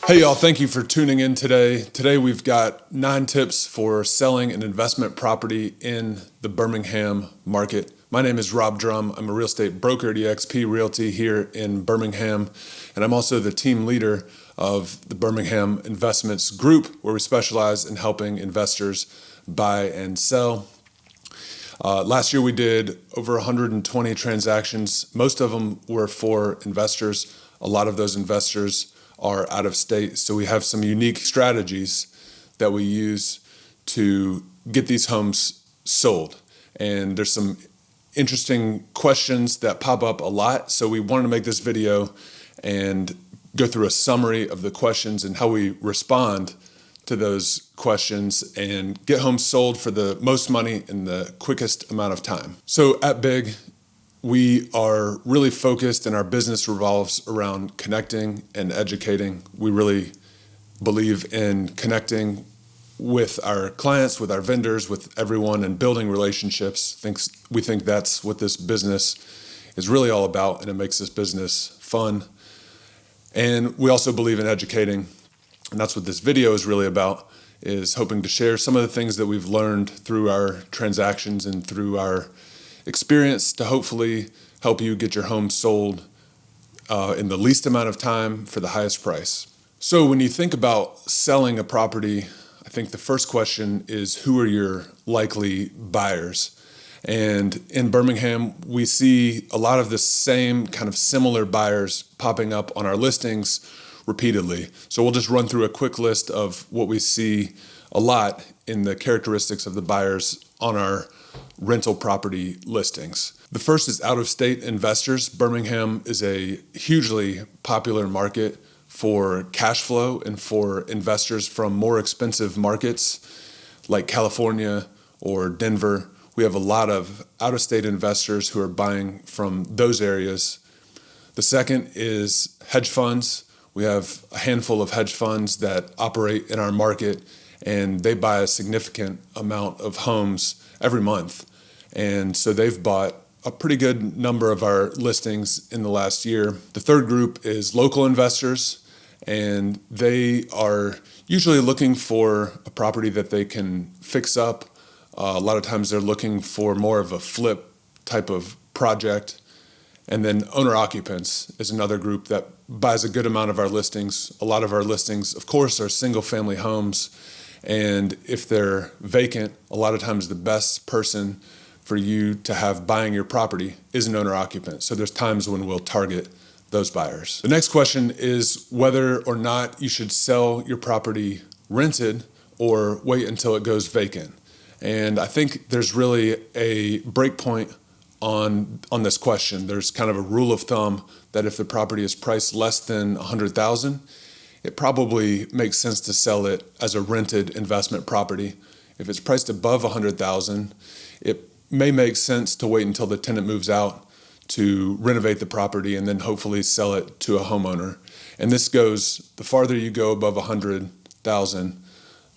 Hey y'all, thank you for tuning in today. Today we've got 9 tips for selling an investment property in the Birmingham market. My name is Rob.h.drum. I'm a real estate broker at eXp Realty here in Birmingham, and I'm also the team leader of the Birmingham Investments Group, where we specialize in helping investors buy and sell. Last year we did over 120 transactions. Most of them were for investors. A lot of those investors are out of state. So we have some unique strategies that we use to get these homes sold. And there's some interesting questions that pop up a lot. So we wanted to make this video and go through a summary of the questions and how we respond to those questions and get homes sold for the most money in the quickest amount of time. So at Big, we are really focused, and our business revolves around connecting and educating. We really believe in connecting with our clients, with our vendors, with everyone, and building relationships. We think that's what this business is really all about, and it makes this business fun. And we also believe in educating, and that's what this video is really about, is hoping to share some of the things that we've learned through our transactions and through our experience to hopefully help you get your home sold in the least amount of time for the highest price. So when you think about selling a property, I think the first question is, who are your likely buyers? And in Birmingham, we see a lot of the same kind of similar buyers popping up on our listings repeatedly. So we'll just run through a quick list of what we see a lot in the characteristics of the buyers on our rental property listings. The first is out-of-state investors. Birmingham is a hugely popular market for cash flow and for investors from more expensive markets like California or Denver. We have a lot of out-of-state investors who are buying from those areas. The second is hedge funds. We have a handful of hedge funds that operate in our market, and they buy a significant amount of homes every month. And so they've bought a pretty good number of our listings in the last year. The third group is local investors, and they are usually looking for a property that they can fix up. A lot of times they're looking for more of a flip type of project. And then owner-occupants is another group that buys a good amount of our listings. A lot of our listings, of course, are single-family homes. And if they're vacant, a lot of times the best person for you to have buying your property is an owner-occupant. So there's times when we'll target those buyers. The next question is whether or not you should sell your property rented or wait until it goes vacant. And I think there's really a break point on this question. There's kind of a rule of thumb that if the property is priced less than $100,000, it probably makes sense to sell it as a rented investment property. If it's priced above $100,000, it may make sense to wait until the tenant moves out to renovate the property and then hopefully sell it to a homeowner. And this goes, the farther you go above $100,000,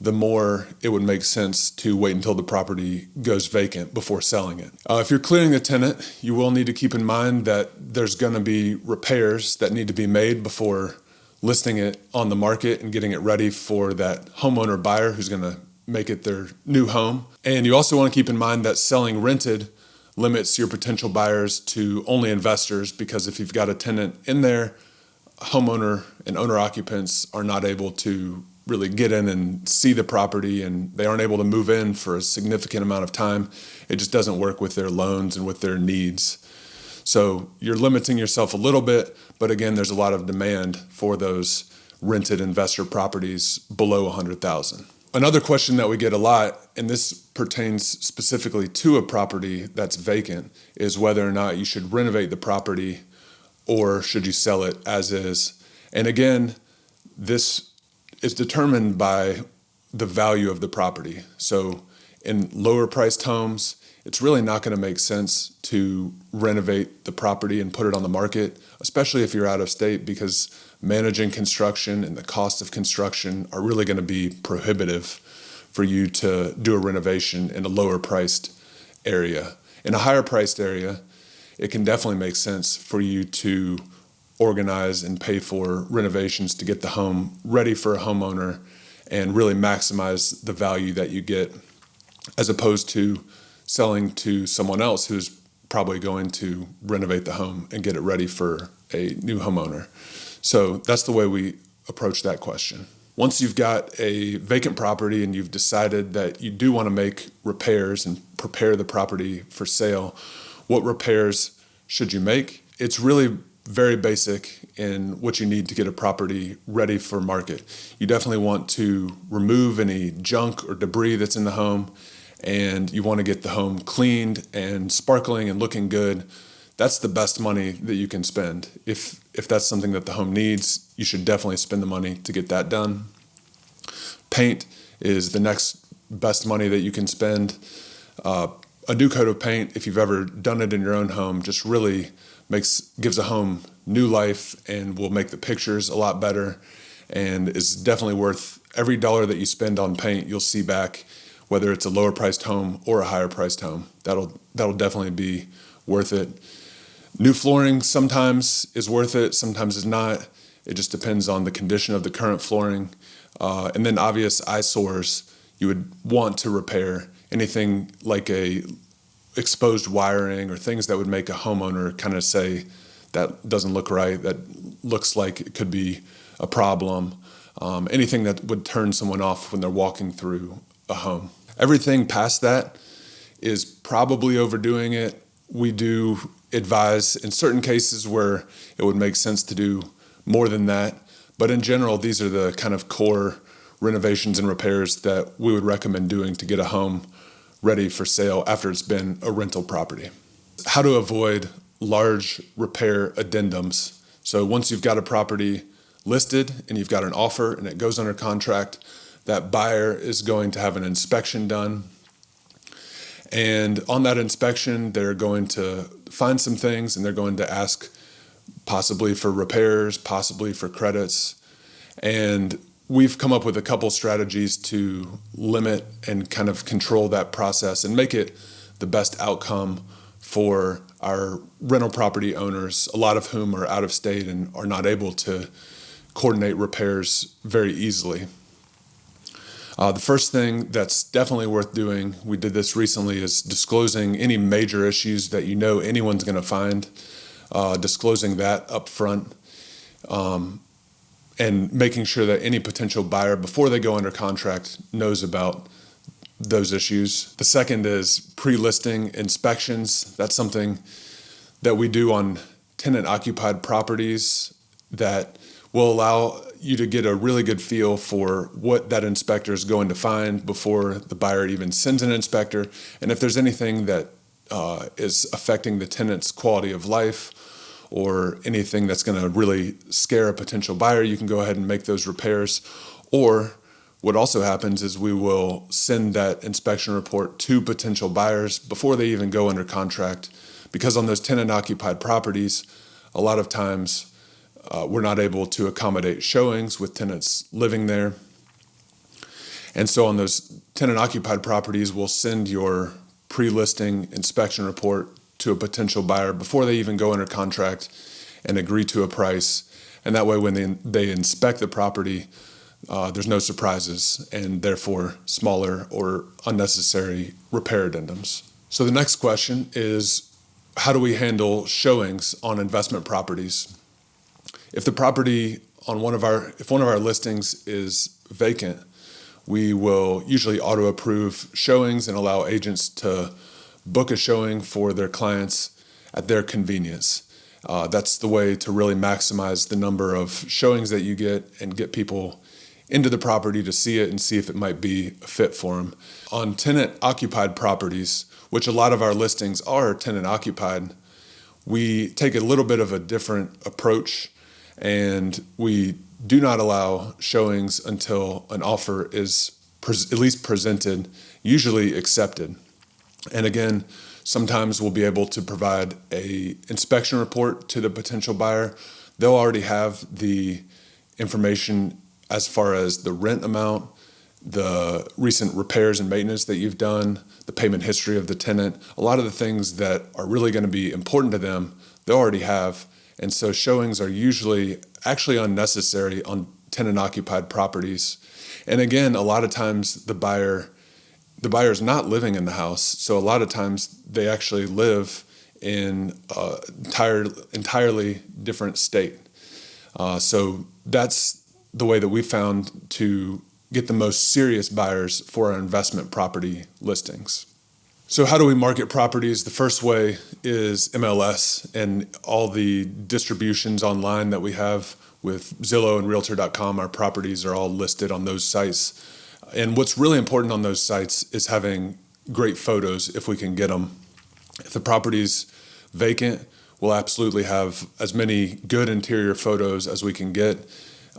the more it would make sense to wait until the property goes vacant before selling it. If you're clearing the tenant, you will need to keep in mind that there's going to be repairs that need to be made before listing it on the market and getting it ready for that homeowner buyer who's going to make it their new home. And you also want to keep in mind that selling rented limits your potential buyers to only investors, because if you've got a tenant in there, homeowner and owner occupants are not able to really get in and see the property, and they aren't able to move in for a significant amount of time. It just doesn't work with their loans and with their needs. So you're limiting yourself a little bit, but again, there's a lot of demand for those rented investor properties below $100,000. Another question that we get a lot, and this pertains specifically to a property that's vacant, is whether or not you should renovate the property or should you sell it as is. And again, this is determined by the value of the property. So in lower priced homes, it's really not going to make sense to renovate the property and put it on the market, especially if you're out of state, because managing construction and the cost of construction are really going to be prohibitive for you to do a renovation in a lower priced area. In a higher priced area, it can definitely make sense for you to organize and pay for renovations to get the home ready for a homeowner and really maximize the value that you get, as opposed to selling to someone else who's probably going to renovate the home and get it ready for a new homeowner. So that's the way we approach that question. Once you've got a vacant property and you've decided that you do want to make repairs and prepare the property for sale, what repairs should you make? It's really very basic in what you need to get a property ready for market. You definitely want to remove any junk or debris that's in the home, and you want to get the home cleaned and sparkling and looking good. That's the best money that you can spend. If that's something that the home needs, you should definitely spend the money to get that done. Paint is the next best money that you can spend. A new coat of paint, if you've ever done it in your own home, just really gives a home new life and will make the pictures a lot better, and is definitely worth every dollar that you spend on paint. You'll see back, whether it's a lower priced home or a higher priced home. That'll definitely be worth it. New flooring sometimes is worth it, sometimes is not. It just depends on the condition of the current flooring. And then obvious eyesores you would want to repair. Anything like a exposed wiring or things that would make a homeowner kind of say, that doesn't look right, that looks like it could be a problem. Anything that would turn someone off when they're walking through a home. Everything past that is probably overdoing it. We do advise in certain cases where it would make sense to do more than that. But in general, these are the kind of core renovations and repairs that we would recommend doing to get a home ready for sale after it's been a rental property. How to avoid large repair addendums. So once you've got a property listed and you've got an offer and it goes under contract, that buyer is going to have an inspection done. And on that inspection, they're going to find some things and they're going to ask possibly for repairs, possibly for credits. And we've come up with a couple strategies to limit and kind of control that process and make it the best outcome for our rental property owners, a lot of whom are out of state and are not able to coordinate repairs very easily. The first thing that's definitely worth doing, we did this recently, is disclosing any major issues that you know anyone's going to find, disclosing that up front, and making sure that any potential buyer, before they go under contract, knows about those issues. The second is pre-listing inspections. That's something that we do on tenant-occupied properties that will allow you to get a really good feel for what that inspector is going to find before the buyer even sends an inspector. And if there's anything that is affecting the tenant's quality of life or anything that's going to really scare a potential buyer, you can go ahead and make those repairs. Or what also happens is we will send that inspection report to potential buyers before they even go under contract, because on those tenant-occupied properties, a lot of times we're not able to accommodate showings with tenants living there. And so on those tenant-occupied properties, we'll send your pre-listing inspection report to a potential buyer before they even go under contract and agree to a price. And that way, when they inspect the property, there's no surprises and therefore smaller or unnecessary repair addendums. So the next question is, how do we handle showings on investment properties? If the property on one of our listings is vacant, we will usually auto-approve showings and allow agents to book a showing for their clients at their convenience. That's the way to really maximize the number of showings that you get and get people into the property to see it and see if it might be a fit for them. On tenant-occupied properties, which a lot of our listings are tenant-occupied, we take a little bit of a different approach, and we do not allow showings until an offer is at least presented, usually accepted. And again, sometimes we'll be able to provide an inspection report to the potential buyer. They'll already have the information as far as the rent amount the recent repairs and maintenance that you've done, the payment history of the tenant. A lot of the things that are really going to be important to them, they already have. And so showings are usually actually unnecessary on tenant-occupied properties. And again, a lot of times the buyer is not living in the house. So a lot of times they actually live in an entirely different state. So that's the way that we found to get the most serious buyers for our investment property listings. So how do we market properties? The first way is MLS and all the distributions online that we have with Zillow and Realtor.com. Our properties are all listed on those sites. And what's really important on those sites is having great photos if we can get them. If the property's vacant, we'll absolutely have as many good interior photos as we can get.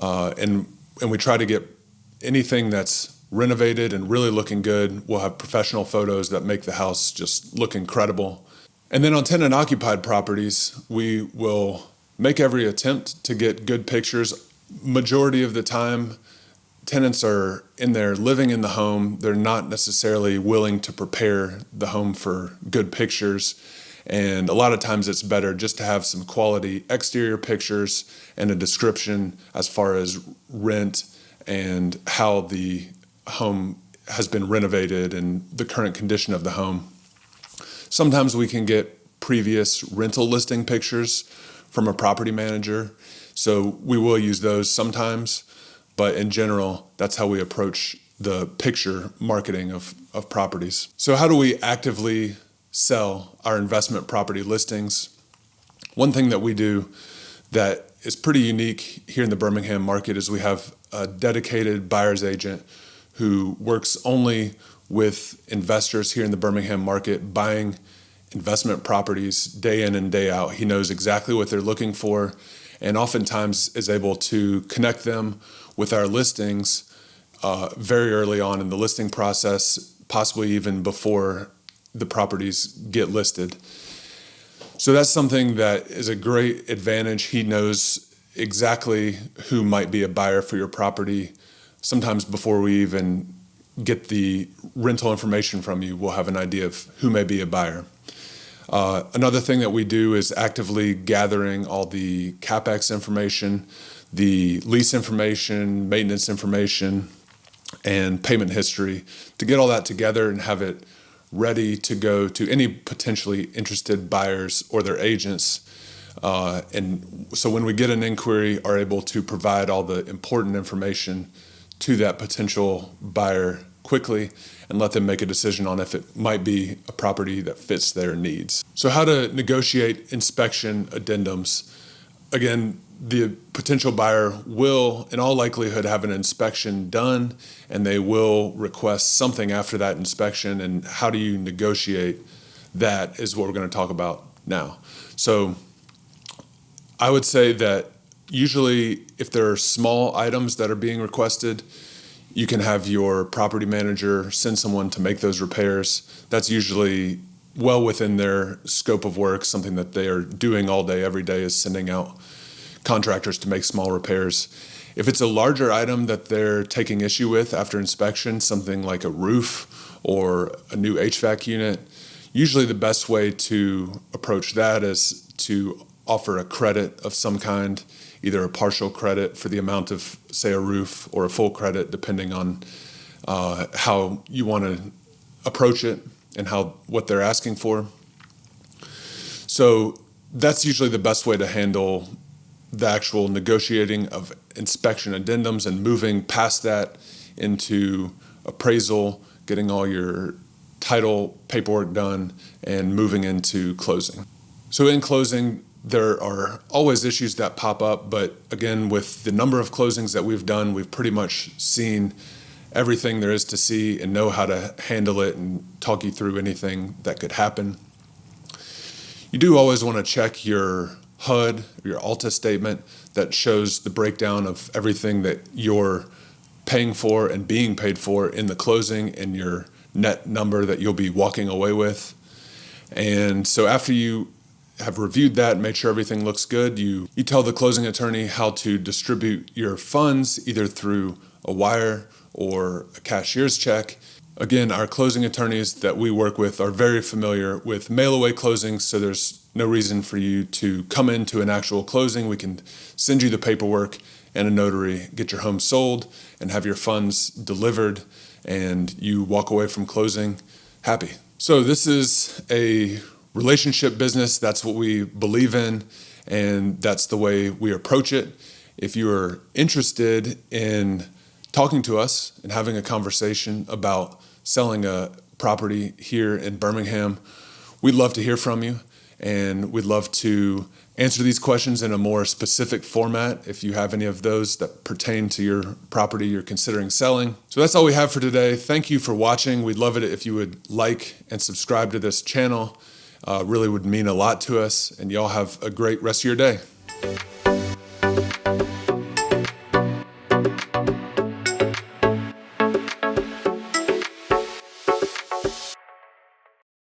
And we try to get anything that's renovated and really looking good. We'll have professional photos that make the house just look incredible. And then on tenant occupied properties, we will make every attempt to get good pictures. Majority of the time, tenants are in there living in the home. They're not necessarily willing to prepare the home for good pictures. And a lot of times it's better just to have some quality exterior pictures and a description as far as rent and how the home has been renovated and the current condition of the home. Sometimes we can get previous rental listing pictures from a property manager, so we will use those sometimes, but in general, that's how we approach the picture marketing of properties. So how do we actively sell our investment property listings? One thing that we do that is pretty unique here in the Birmingham market is we have a dedicated buyer's agent who works only with investors here in the Birmingham market, buying investment properties day in and day out. He knows exactly what they're looking for and oftentimes is able to connect them with our listings very early on in the listing process, possibly even before the properties get listed. So that's something that is a great advantage. He knows exactly who might be a buyer for your property. Sometimes before we even get the rental information from you, we'll have an idea of who may be a buyer. Another thing that we do is actively gathering all the CapEx information, the lease information, maintenance information, and payment history to get all that together and have it ready to go to any potentially interested buyers or their agents. And so when we get an inquiry, are able to provide all the important information to that potential buyer quickly and let them make a decision on if it might be a property that fits their needs. So how to negotiate inspection addendums. Again, the potential buyer will, in all likelihood, have an inspection done, and they will request something after that inspection. And how do you negotiate that is what we're going to talk about now. So I would say that usually if there are small items that are being requested, you can have your property manager send someone to make those repairs. That's usually well within their scope of work. Something that they are doing all day, every day, is sending out contractors to make small repairs. If it's a larger item that they're taking issue with after inspection, something like a roof or a new HVAC unit, usually the best way to approach that is to offer a credit of some kind, either a partial credit for the amount of, say, a roof, or a full credit, depending on how you want to approach it and what they're asking for. So that's usually the best way to handle the actual negotiating of inspection addendums and moving past that into appraisal, getting all your title paperwork done, and moving into closing. So in closing, there are always issues that pop up, but again, with the number of closings that we've done, we've pretty much seen everything there is to see and know how to handle it and talk you through anything that could happen. You do always want to check your HUD, or your ALTA statement, that shows the breakdown of everything that you're paying for and being paid for in the closing and your net number that you'll be walking away with. And so after you have reviewed that, made sure everything looks good, you tell the closing attorney how to distribute your funds, either through a wire or a cashier's check. Again, our closing attorneys that we work with are very familiar with mail-away closings, so there's no reason for you to come into an actual closing. We can send you the paperwork and a notary, get your home sold, and have your funds delivered, and you walk away from closing happy. So this is a relationship business. That's what we believe in, and that's the way we approach it. If you are interested in talking to us and having a conversation about selling a property here in Birmingham, we'd love to hear from you, and we'd love to answer these questions in a more specific format if you have any of those that pertain to your property you're considering selling. So that's all we have for today. Thank you for watching. We'd love it if you would like and subscribe to this channel. Really would mean a lot to us, and y'all have a great rest of your day.